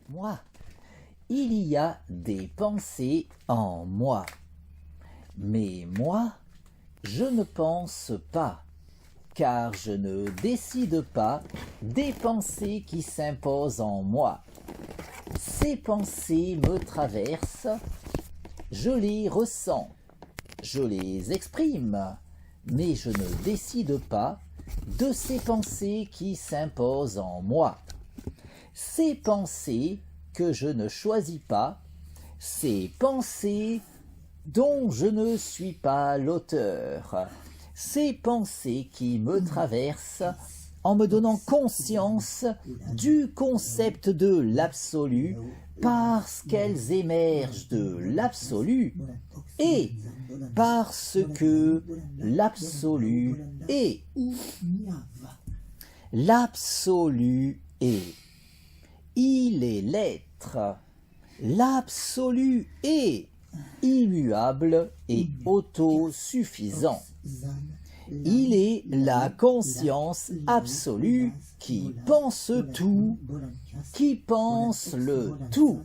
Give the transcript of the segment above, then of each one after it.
Moi, il y a des pensées en moi. Mais moi, je ne pense pas, car je ne décide pas des pensées qui s'imposent en moi. Ces pensées me traversent, je les ressens, je les exprime, mais je ne décide pas de ces pensées qui s'imposent en moi. Ces pensées que je ne choisis pas, ces pensées dont je ne suis pas l'auteur, ces pensées qui me traversent en me donnant conscience du concept de l'absolu parce qu'elles émergent de l'absolu et parce que l'absolu est. L'absolu est. Il est l'être. L'absolu est immuable et autosuffisant. Il est la conscience absolue qui pense tout, qui pense le tout.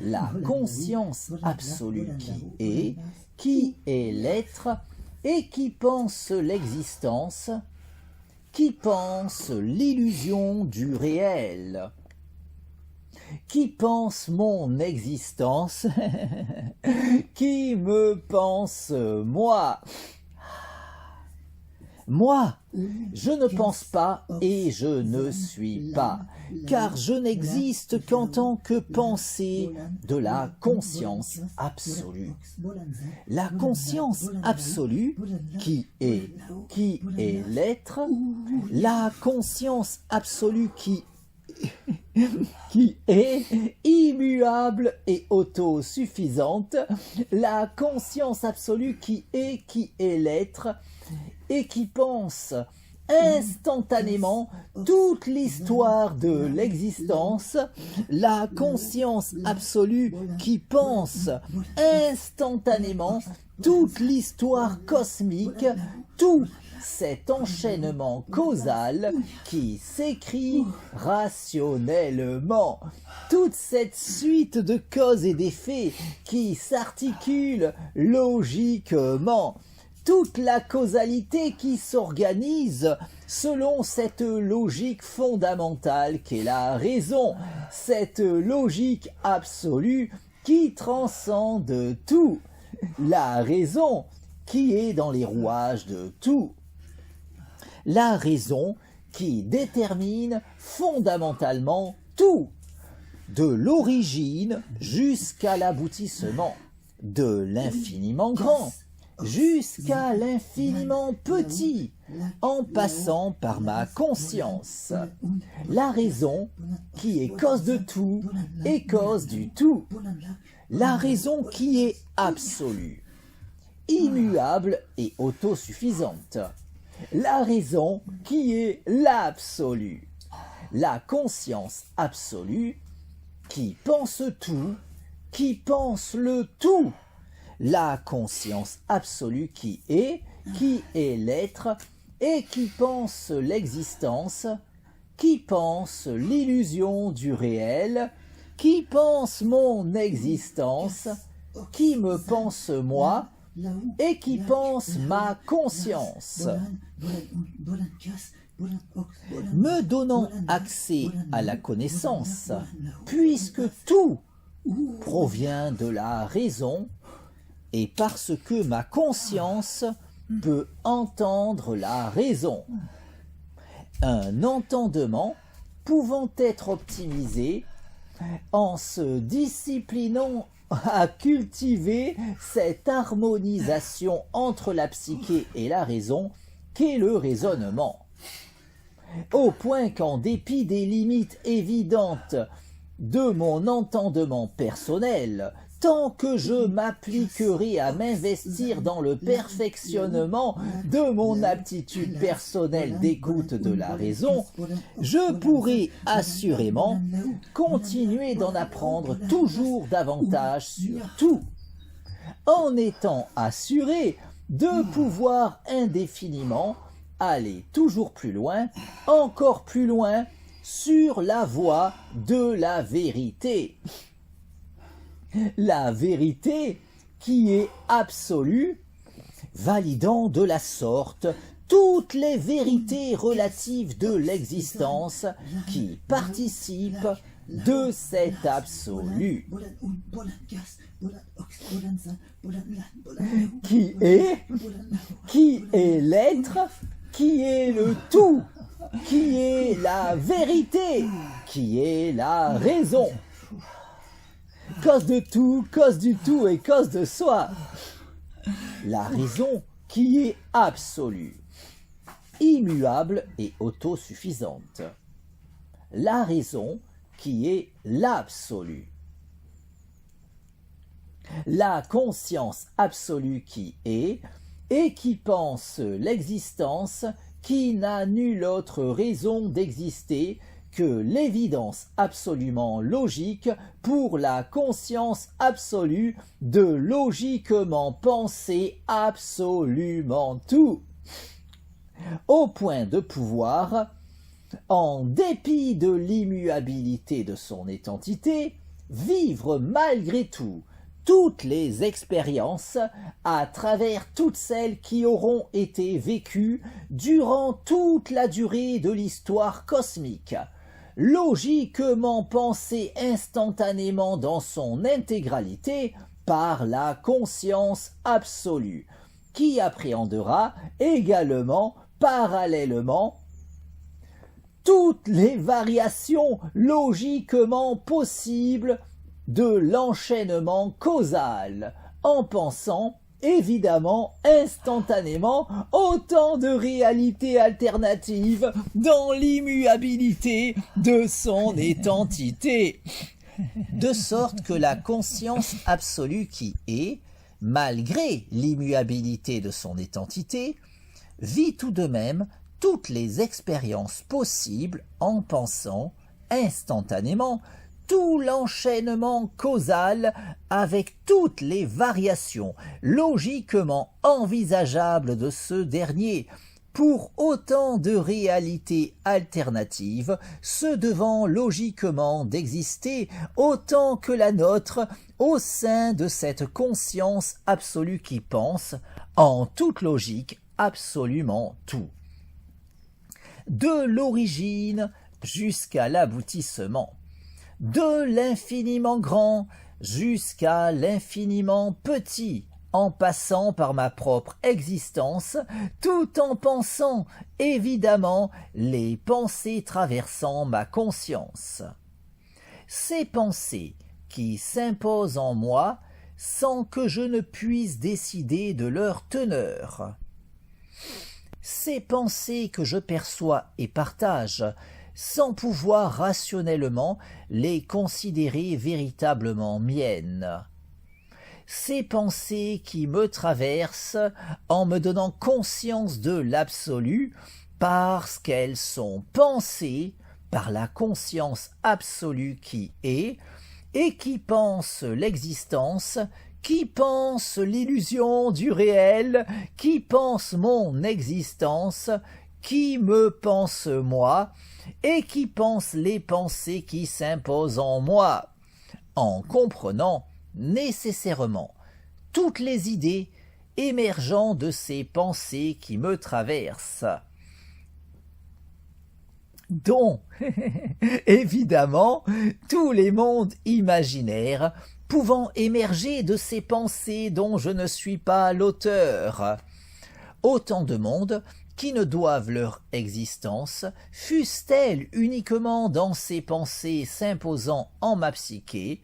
La conscience absolue qui est l'être et qui pense l'existence, qui pense l'illusion du réel, qui pense mon existence, qui me pense moi. Moi, je ne pense pas et je ne suis pas, car je n'existe qu'en tant que pensée de la conscience absolue. La conscience absolue qui est l'être, la conscience absolue qui est immuable et autosuffisante, la conscience absolue qui est l'être et qui pense instantanément toute l'histoire de l'existence, la conscience absolue qui pense instantanément toute l'histoire cosmique, tout cet enchaînement causal qui s'écrit rationnellement, toute cette suite de causes et d'effets qui s'articule logiquement, toute la causalité qui s'organise selon cette logique fondamentale qu'est la raison, cette logique absolue qui transcende tout, la raison qui est dans les rouages de tout, la raison qui détermine fondamentalement tout, de l'origine jusqu'à l'aboutissement, de l'infiniment grand jusqu'à l'infiniment petit, en passant par ma conscience. La raison qui est cause de tout et cause du tout. La raison qui est absolue, immuable et autosuffisante. La raison qui est l'absolu. La conscience absolue qui pense tout, qui pense le tout. La conscience absolue qui est l'être et qui pense l'existence, qui pense l'illusion du réel, qui pense mon existence, qui me pense moi et qui pense ma conscience, me donnant accès à la connaissance, puisque tout provient de la raison, et parce que ma conscience peut entendre la raison. Un entendement pouvant être optimisé en se disciplinant à cultiver cette harmonisation entre la psyché et la raison qu'est le raisonnement. Au point qu'en dépit des limites évidentes de mon entendement personnel, tant que je m'appliquerai à m'investir dans le perfectionnement de mon aptitude personnelle d'écoute de la raison, je pourrai assurément continuer d'en apprendre toujours davantage sur tout, en étant assuré de pouvoir indéfiniment aller toujours plus loin, encore plus loin, sur la voie de la vérité. La vérité qui est absolue, validant de la sorte toutes les vérités relatives de l'existence qui participent de cet absolu, qui est l'être, qui est le tout, qui est la vérité, qui est la raison. Cause de tout, cause du tout et cause de soi. La raison qui est absolue, immuable et autosuffisante. La raison qui est l'absolu. La conscience absolue qui est et qui pense l'existence, qui n'a nulle autre raison d'exister que l'évidence absolument logique pour la conscience absolue de logiquement penser absolument tout, au point de pouvoir, en dépit de l'immuabilité de son identité, vivre malgré tout toutes les expériences à travers toutes celles qui auront été vécues durant toute la durée de l'histoire cosmique, logiquement pensée instantanément dans son intégralité par la conscience absolue, qui appréhendera également parallèlement toutes les variations logiquement possibles de l'enchaînement causal, en pensant évidemment instantanément autant de réalités alternatives dans l'immuabilité de son identité, de sorte que la conscience absolue qui est, malgré l'immuabilité de son identité, vit tout de même toutes les expériences possibles en pensant instantanément tout l'enchaînement causal avec toutes les variations logiquement envisageables de ce dernier, pour autant de réalités alternatives se devant logiquement d'exister autant que la nôtre au sein de cette conscience absolue qui pense, en toute logique, absolument tout. De l'origine jusqu'à l'aboutissement, de l'infiniment grand jusqu'à l'infiniment petit, en passant par ma propre existence, tout en pensant évidemment les pensées traversant ma conscience. Ces pensées qui s'imposent en moi sans que je ne puisse décider de leur teneur. Ces pensées que je perçois et partage, sans pouvoir rationnellement les considérer véritablement miennes. Ces pensées qui me traversent en me donnant conscience de l'absolu parce qu'elles sont pensées par la conscience absolue qui est et qui pense l'existence, qui pense l'illusion du réel, qui pense mon existence, qui me pense moi, et qui pense les pensées qui s'imposent en moi, en comprenant nécessairement toutes les idées émergeant de ces pensées qui me traversent, dont, évidemment, tous les mondes imaginaires pouvant émerger de ces pensées dont je ne suis pas l'auteur, autant de mondes qui ne doivent leur existence, fussent-elles uniquement dans ces pensées s'imposant en ma psyché,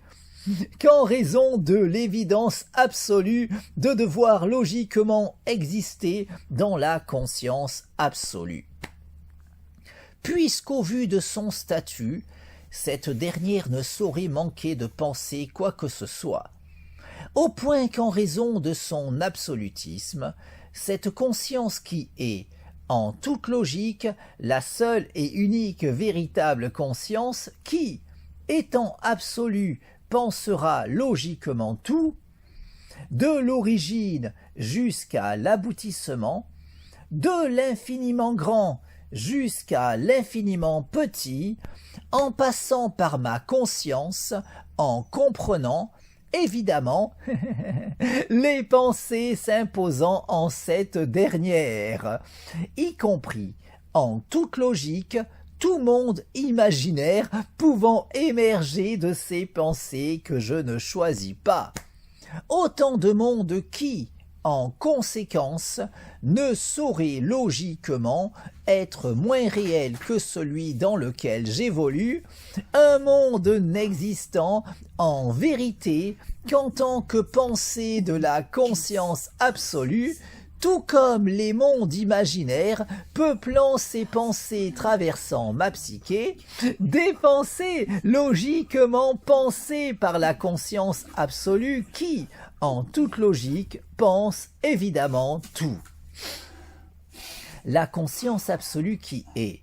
qu'en raison de l'évidence absolue de devoir logiquement exister dans la conscience absolue. Puisqu'au vu de son statut, cette dernière ne saurait manquer de penser quoi que ce soit, au point qu'en raison de son absolutisme, cette conscience qui est, en toute logique, la seule et unique véritable conscience qui, étant absolue, pensera logiquement tout, de l'origine jusqu'à l'aboutissement, de l'infiniment grand jusqu'à l'infiniment petit, en passant par ma conscience, en comprenant, évidemment, les pensées s'imposant en cette dernière, y compris, en toute logique, tout monde imaginaire pouvant émerger de ces pensées que je ne choisis pas. Autant de monde qui, en conséquence, ne saurait logiquement être moins réel que celui dans lequel j'évolue, un monde n'existant en vérité qu'en tant que pensée de la conscience absolue, tout comme les mondes imaginaires peuplant ces pensées traversant ma psyché, des pensées logiquement pensées par la conscience absolue qui, en toute logique, pense évidemment tout. La conscience absolue qui est,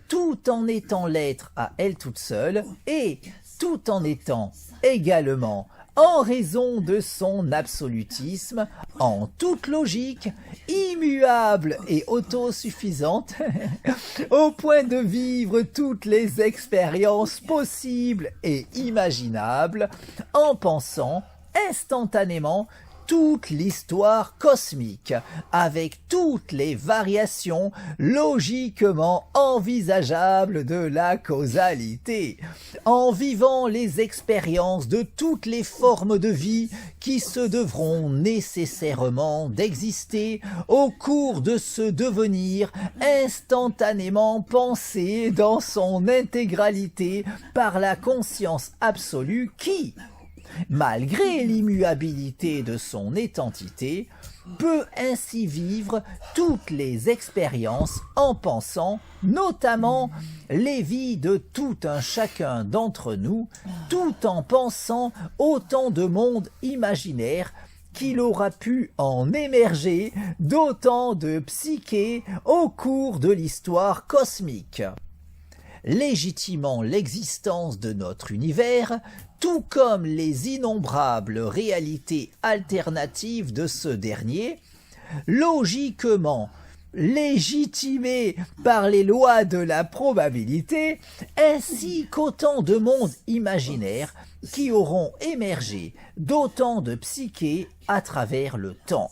tout en étant l'être à elle toute seule, et tout en étant également en raison de son absolutisme, en toute logique, immuable et autosuffisante, au point de vivre toutes les expériences possibles et imaginables, en pensant instantanément toute l'histoire cosmique, avec toutes les variations logiquement envisageables de la causalité, en vivant les expériences de toutes les formes de vie qui se devront nécessairement d'exister au cours de ce devenir instantanément pensé dans son intégralité par la conscience absolue qui, malgré l'immuabilité de son étantité, peut ainsi vivre toutes les expériences en pensant notamment les vies de tout un chacun d'entre nous, tout en pensant autant de mondes imaginaires qu'il aura pu en émerger d'autant de psyché au cours de l'histoire cosmique. Légitimant l'existence de notre univers, tout comme les innombrables réalités alternatives de ce dernier, logiquement légitimées par les lois de la probabilité, ainsi qu'autant de mondes imaginaires qui auront émergé d'autant de psyché à travers le temps.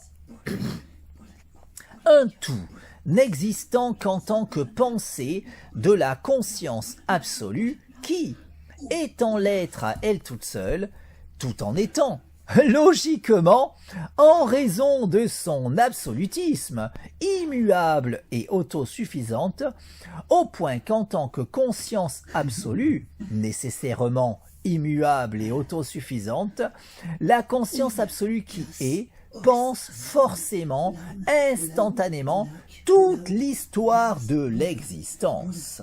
Un tout n'existant qu'en tant que pensée de la conscience absolue qui, étant l'être à elle toute seule, tout en étant, logiquement, en raison de son absolutisme, immuable et autosuffisante, au point qu'en tant que conscience absolue, nécessairement immuable et autosuffisante, la conscience absolue qui est, pense forcément, instantanément, toute l'histoire de l'existence.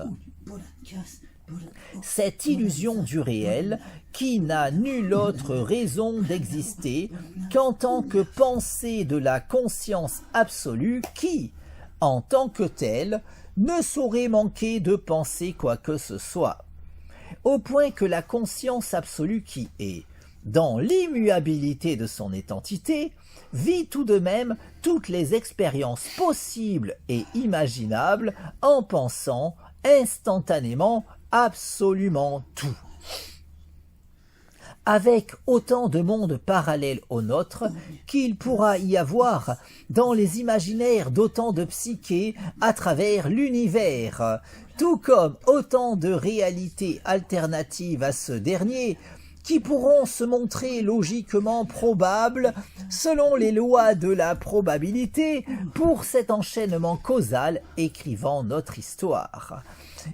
Cette illusion du réel, qui n'a nulle autre raison d'exister qu'en tant que pensée de la conscience absolue qui, en tant que telle, ne saurait manquer de penser quoi que ce soit, au point que la conscience absolue qui est, dans l'immuabilité de son étantité, vit tout de même toutes les expériences possibles et imaginables en pensant instantanément absolument tout. Avec autant de mondes parallèles au nôtre qu'il pourra y avoir dans les imaginaires d'autant de psyché à travers l'univers, tout comme autant de réalités alternatives à ce dernier qui pourront se montrer logiquement probables selon les lois de la probabilité pour cet enchaînement causal écrivant notre histoire.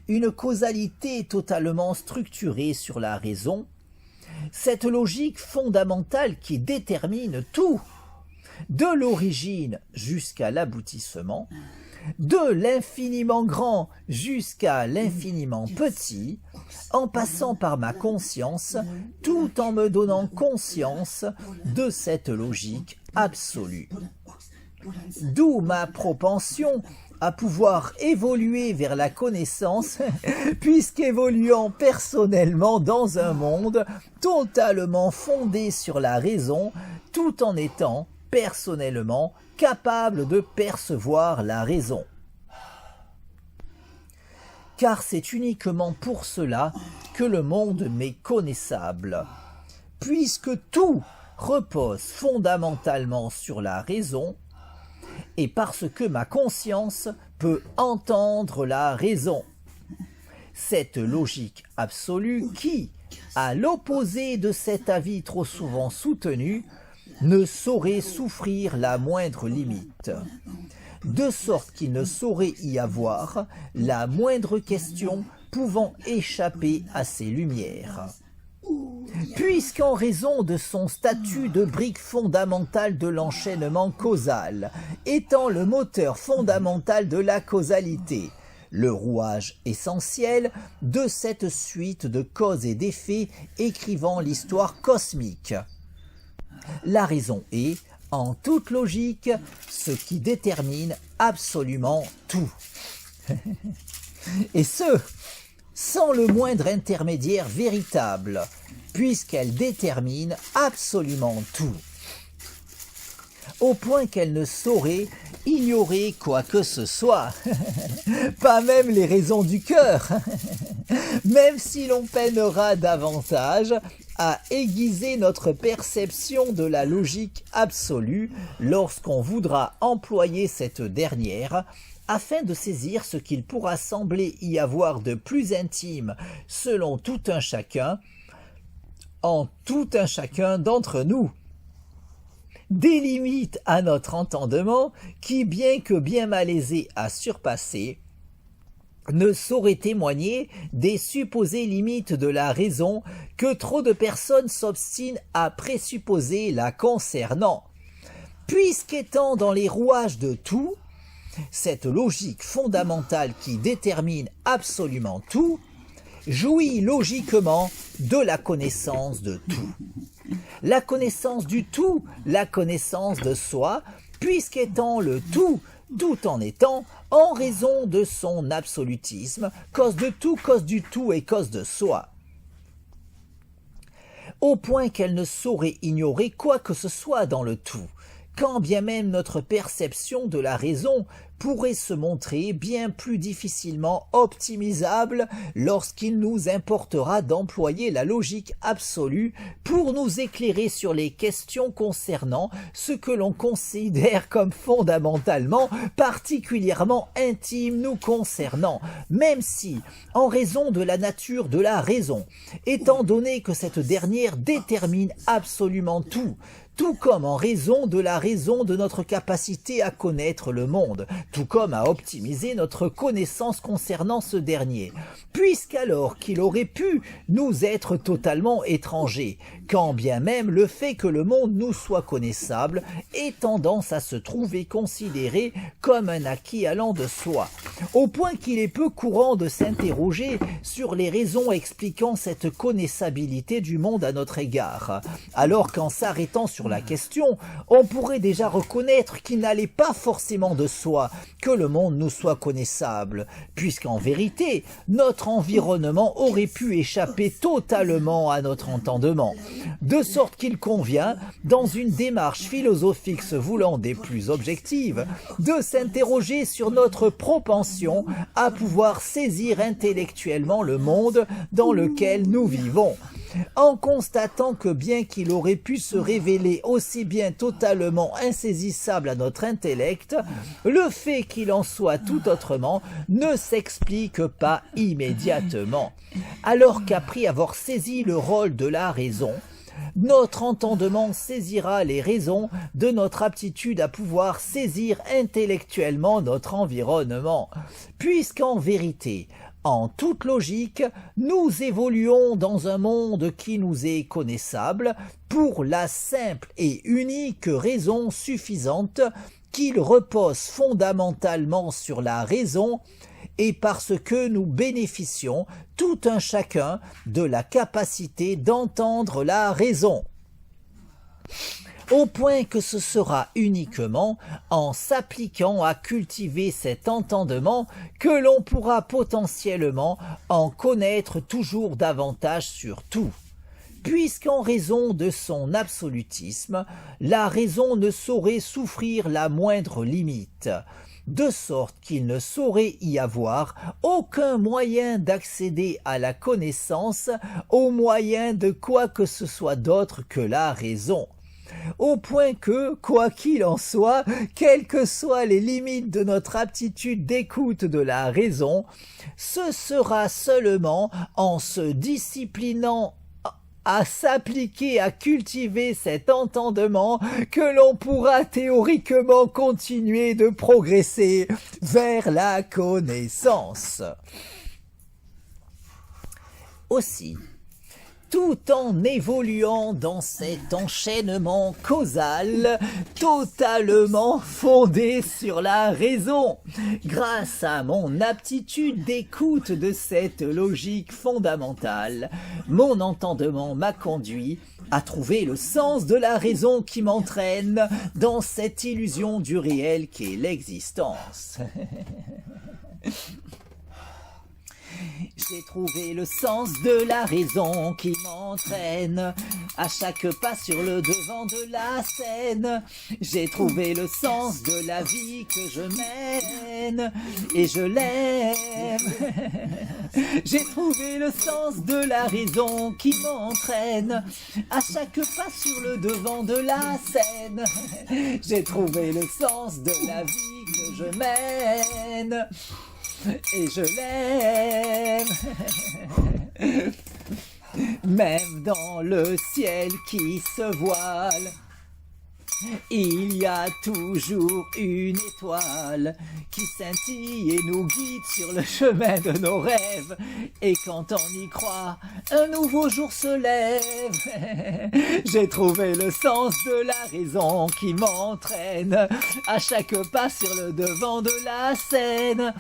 Une causalité totalement structurée sur la raison, cette logique fondamentale qui détermine tout, de l'origine jusqu'à l'aboutissement, de l'infiniment grand jusqu'à l'infiniment petit, en passant par ma conscience, tout en me donnant conscience de cette logique absolue. D'où ma propension à pouvoir évoluer vers la connaissance, puisqu'évoluant personnellement dans un monde totalement fondé sur la raison, tout en étant personnellement capable de percevoir la raison. car c'est uniquement pour cela que le monde m'est connaissable. Puisque tout repose fondamentalement sur la raison, et parce que ma conscience peut entendre la raison. Cette logique absolue qui, à l'opposé de cet avis trop souvent soutenu, ne saurait souffrir la moindre limite, de sorte qu'il ne saurait y avoir la moindre question pouvant échapper à ces lumières. Puisqu'en raison de son statut de brique fondamentale de l'enchaînement causal, étant le moteur fondamental de la causalité, le rouage essentiel de cette suite de causes et d'effets écrivant l'histoire cosmique, la raison est, en toute logique, ce qui détermine absolument tout. Et ce, sans le moindre intermédiaire véritable, puisqu'elle détermine absolument tout, au point qu'elle ne saurait ignorer quoi que ce soit, pas même les raisons du cœur, même si l'on peinera davantage à aiguiser notre perception de la logique absolue lorsqu'on voudra employer cette dernière, afin de saisir ce qu'il pourra sembler y avoir de plus intime selon tout un chacun, en tout un chacun d'entre nous. Des limites à notre entendement qui, bien que bien malaisées à surpasser, ne sauraient témoigner des supposées limites de la raison que trop de personnes s'obstinent à présupposer la concernant. Puisqu'étant dans les rouages de tout, cette logique fondamentale qui détermine absolument tout, jouit logiquement de la connaissance de tout. La connaissance du tout, la connaissance de soi, puisqu'étant le tout, tout en étant, en raison de son absolutisme, cause de tout, cause du tout et cause de soi. Au point qu'elle ne saurait ignorer quoi que ce soit dans le tout, quand bien même notre perception de la raison pourrait se montrer bien plus difficilement optimisable lorsqu'il nous importera d'employer la logique absolue pour nous éclairer sur les questions concernant ce que l'on considère comme fondamentalement, particulièrement intime nous concernant, même si, en raison de la nature de la raison, étant donné que cette dernière détermine absolument tout comme en raison de notre capacité à connaître le monde, tout comme à optimiser notre connaissance concernant ce dernier, puisqu'alors qu'il aurait pu nous être totalement étranger, quand bien même le fait que le monde nous soit connaissable ait tendance à se trouver considéré comme un acquis allant de soi, au point qu'il est peu courant de s'interroger sur les raisons expliquant cette connaissabilité du monde à notre égard, alors qu'en s'arrêtant sur la question, on pourrait déjà reconnaître qu'il n'allait pas forcément de soi que le monde nous soit connaissable, puisqu'en vérité, notre environnement aurait pu échapper totalement à notre entendement, de sorte qu'il convient, dans une démarche philosophique se voulant des plus objectives, de s'interroger sur notre propension à pouvoir saisir intellectuellement le monde dans lequel nous vivons, en constatant que bien qu'il aurait pu se révéler aussi bien totalement insaisissable à notre intellect, le fait qu'il en soit tout autrement ne s'explique pas immédiatement, alors qu'après avoir saisi le rôle de la raison, notre entendement saisira les raisons de notre aptitude à pouvoir saisir intellectuellement notre environnement, puisqu'en vérité, en toute logique, nous évoluons dans un monde qui nous est connaissable pour la simple et unique raison suffisante qu'il repose fondamentalement sur la raison et parce que nous bénéficions tout un chacun de la capacité d'entendre la raison. Au point que ce sera uniquement en s'appliquant à cultiver cet entendement que l'on pourra potentiellement en connaître toujours davantage sur tout. Puisqu'en raison de son absolutisme, la raison ne saurait souffrir la moindre limite, de sorte qu'il ne saurait y avoir aucun moyen d'accéder à la connaissance au moyen de quoi que ce soit d'autre que la raison. Au point que, quoi qu'il en soit, quelles que soient les limites de notre aptitude d'écoute de la raison, ce sera seulement en se disciplinant à s'appliquer à cultiver cet entendement que l'on pourra théoriquement continuer de progresser vers la connaissance. Aussi, tout en évoluant dans cet enchaînement causal totalement fondé sur la raison, grâce à mon aptitude d'écoute de cette logique fondamentale, mon entendement m'a conduit à trouver le sens de la raison qui m'entraîne dans cette illusion du réel qu'est l'existence. J'ai trouvé le sens de la raison qui m'entraîne à chaque pas sur le devant de la scène. J'ai trouvé le sens de la vie que je mène et je l'aime. J'ai trouvé le sens de la raison qui m'entraîne à chaque pas sur le devant de la scène. J'ai trouvé le sens de la vie que je mène et je l'aime. Même dans le ciel qui se voile, il y a toujours une étoile qui scintille et nous guide sur le chemin de nos rêves. Et quand on y croit, un nouveau jour se lève. J'ai trouvé le sens de la raison qui m'entraîne à chaque pas sur le devant de la scène.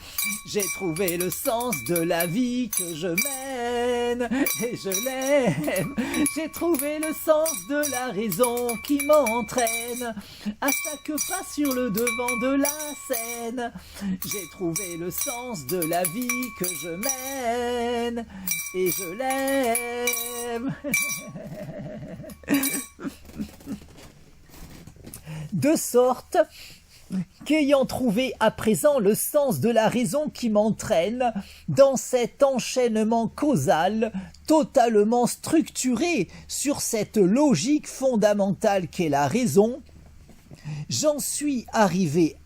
J'ai trouvé le sens de la vie que je mène et je l'aime. J'ai trouvé le sens de la raison qui m'entraîne à chaque pas sur le devant de la scène. J'ai trouvé le sens de la vie que je mène et je l'aime. De sorte qu'ayant trouvé à présent le sens de la raison qui m'entraîne dans cet enchaînement causal totalement structuré sur cette logique fondamentale qu'est la raison, j'en suis arrivé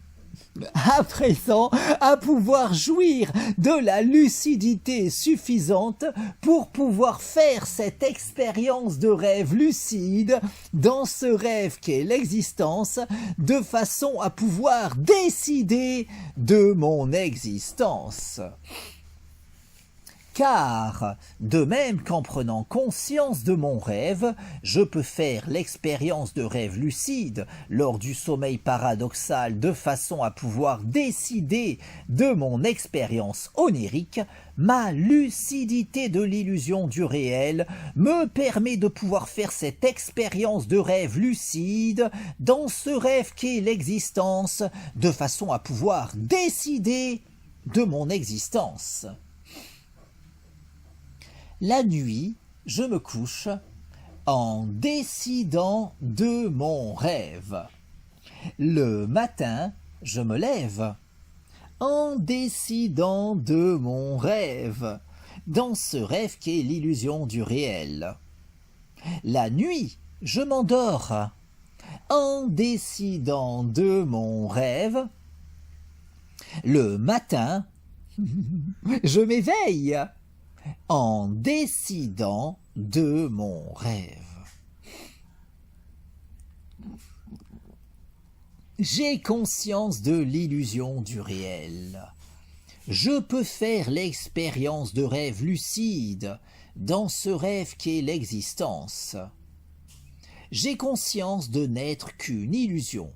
à présent à pouvoir jouir de la lucidité suffisante pour pouvoir faire cette expérience de rêve lucide dans ce rêve qu'est l'existence, de façon à pouvoir décider de mon existence. Car, de même qu'en prenant conscience de mon rêve, je peux faire l'expérience de rêve lucide lors du sommeil paradoxal de façon à pouvoir décider de mon expérience onirique, ma lucidité de l'illusion du réel me permet de pouvoir faire cette expérience de rêve lucide dans ce rêve qu'est l'existence, de façon à pouvoir décider de mon existence. La nuit, je me couche en décidant de mon rêve. Le matin, je me lève en décidant de mon rêve, dans ce rêve qu'est l'illusion du réel. La nuit, je m'endors en décidant de mon rêve. Le matin, je m'éveille en décidant de mon rêve. J'ai conscience de l'illusion du réel. Je peux faire l'expérience de rêve lucide dans ce rêve qu'est l'existence. J'ai conscience de n'être qu'une illusion.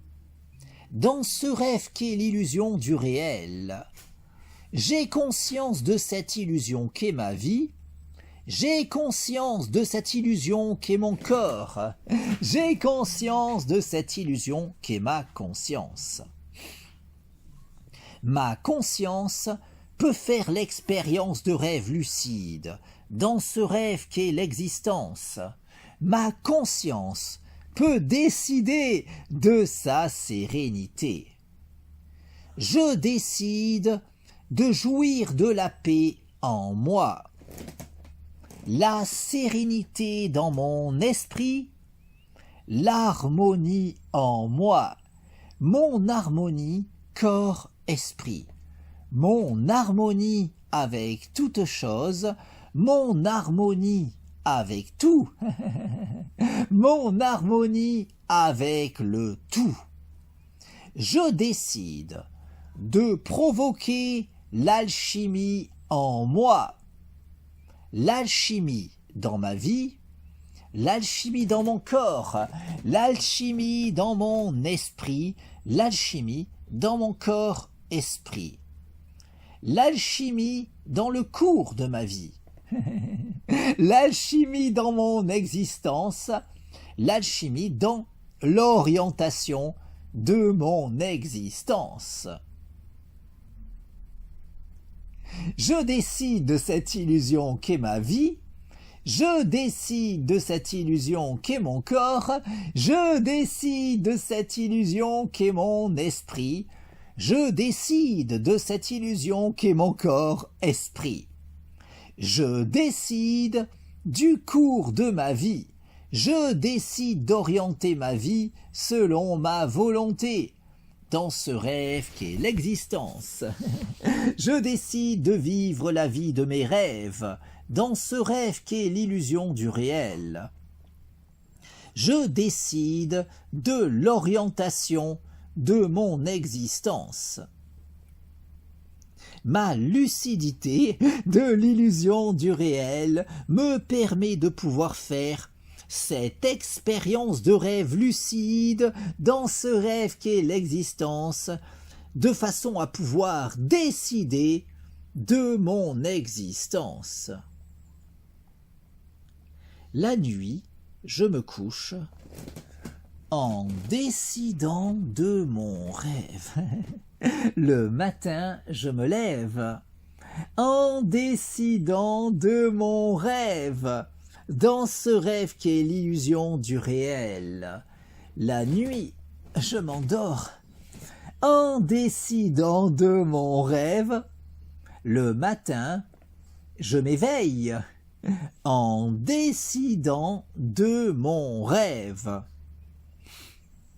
Dans ce rêve qu'est l'illusion du réel, j'ai conscience de cette illusion qu'est ma vie, j'ai conscience de cette illusion qu'est mon corps, j'ai conscience de cette illusion qu'est ma conscience. Ma conscience peut faire l'expérience de rêve lucide, dans ce rêve qu'est l'existence. Ma conscience peut décider de sa sérénité. Je décide de jouir de la paix en moi, la sérénité dans mon esprit, l'harmonie en moi, mon harmonie corps-esprit, mon harmonie avec toute chose, mon harmonie avec tout, mon harmonie avec le tout. Je décide de provoquer l'alchimie en moi, l'alchimie dans ma vie, l'alchimie dans mon corps, l'alchimie dans mon esprit, l'alchimie dans mon corps-esprit, l'alchimie dans le cours de ma vie, l'alchimie dans mon existence, l'alchimie dans l'orientation de mon existence. Je décide de cette illusion qu'est ma vie, je décide de cette illusion qu'est mon corps, je décide de cette illusion qu'est mon esprit, je décide de cette illusion qu'est mon corps-esprit. Je décide du cours de ma vie, je décide d'orienter ma vie selon ma volonté, dans ce rêve qu'est l'existence. Je décide de vivre la vie de mes rêves, dans ce rêve qu'est l'illusion du réel. Je décide de l'orientation de mon existence. Ma lucidité de l'illusion du réel me permet de pouvoir faire cette expérience de rêve lucide dans ce rêve qu'est l'existence, de façon à pouvoir décider de mon existence. La nuit, je me couche en décidant de mon rêve. Le matin, je me lève en décidant de mon rêve, dans ce rêve qui est l'illusion du réel. La nuit, je m'endors en décidant de mon rêve. Le matin, je m'éveille en décidant de mon rêve.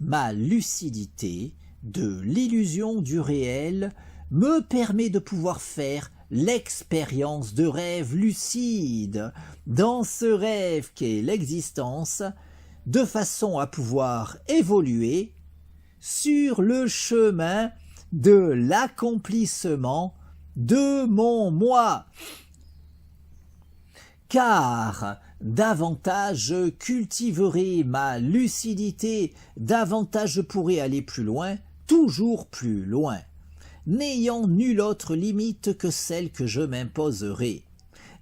Ma lucidité de l'illusion du réel me permet de pouvoir faire l'expérience de rêve lucide dans ce rêve qu'est l'existence, de façon à pouvoir évoluer sur le chemin de l'accomplissement de mon moi. Car davantage je cultiverai ma lucidité, davantage je pourrai aller plus loin, toujours plus loin, n'ayant nulle autre limite que celle que je m'imposerai,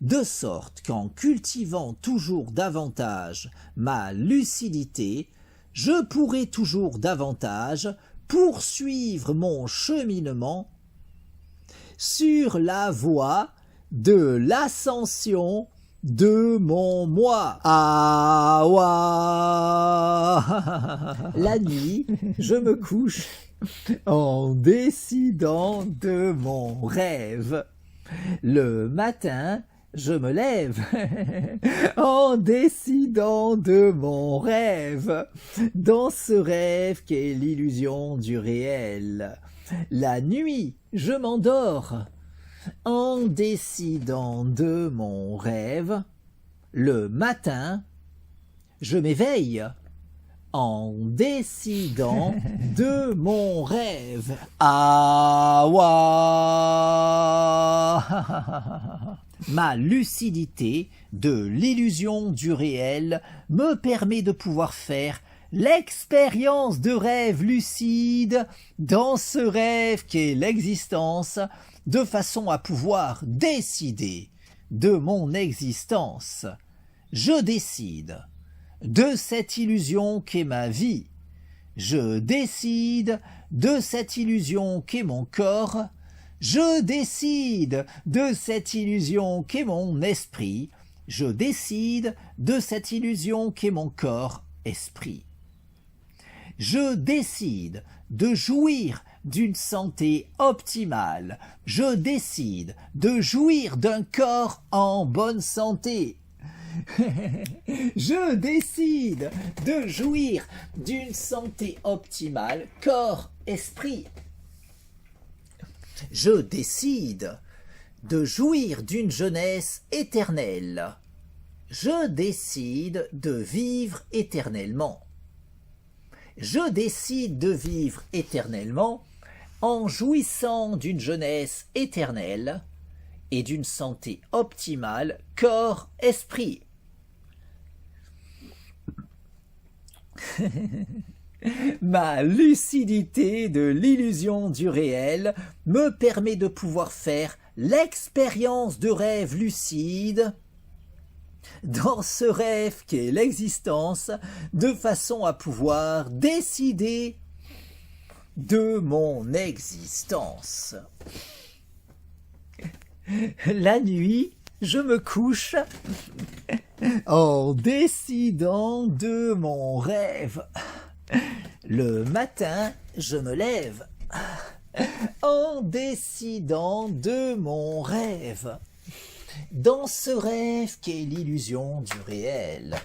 de sorte qu'en cultivant toujours davantage ma lucidité, je pourrai toujours davantage poursuivre mon cheminement sur la voie de l'ascension de mon moi. Ah ouah. La nuit, je me couche en décidant de mon rêve. Le matin, je me lève en décidant de mon rêve, dans ce rêve qu'est l'illusion du réel. La nuit, je m'endors en décidant de mon rêve. Le matin, je m'éveille en décidant de mon rêve. Ah ouah. Ma lucidité de l'illusion du réel me permet de pouvoir faire l'expérience de rêve lucide dans ce rêve qu'est l'existence, de façon à pouvoir décider de mon existence. Je décide de cette illusion qu'est ma vie. Je décide de cette illusion qu'est mon corps. Je décide de cette illusion qu'est mon esprit. Je décide de cette illusion qu'est mon corps-esprit. Je décide de jouir d'une santé optimale. Je décide de jouir d'un corps en bonne santé. Je décide de jouir d'une santé optimale, corps, esprit. Je décide de jouir d'une jeunesse éternelle. Je décide de vivre éternellement. Je décide de vivre éternellement en jouissant d'une jeunesse éternelle et d'une santé optimale, corps, esprit. Ma lucidité de l'illusion du réel me permet de pouvoir faire l'expérience de rêve lucide dans ce rêve qu'est l'existence, de façon à pouvoir décider de mon existence. La nuit, je me couche en décidant de mon rêve. Le matin, je me lève en décidant de mon rêve. Dans ce rêve qu'est l'illusion du réel.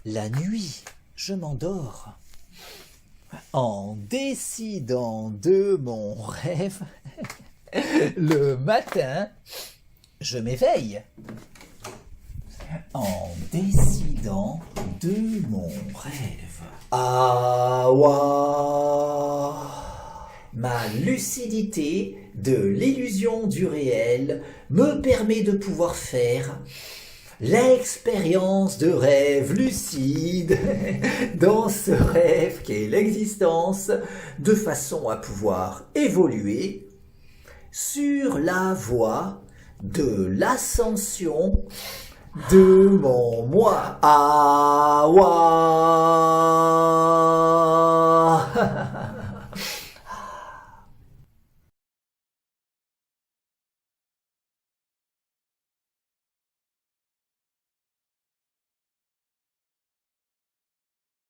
La nuit, je m'endors en décidant de mon rêve. Le matin, je m'éveille en décidant de mon rêve. Awa. Ma lucidité de l'illusion du réel me permet de pouvoir faire l'expérience de rêve lucide dans ce rêve qu'est l'existence, de façon à pouvoir évoluer sur la voie de l'ascension de mon moi. Awa.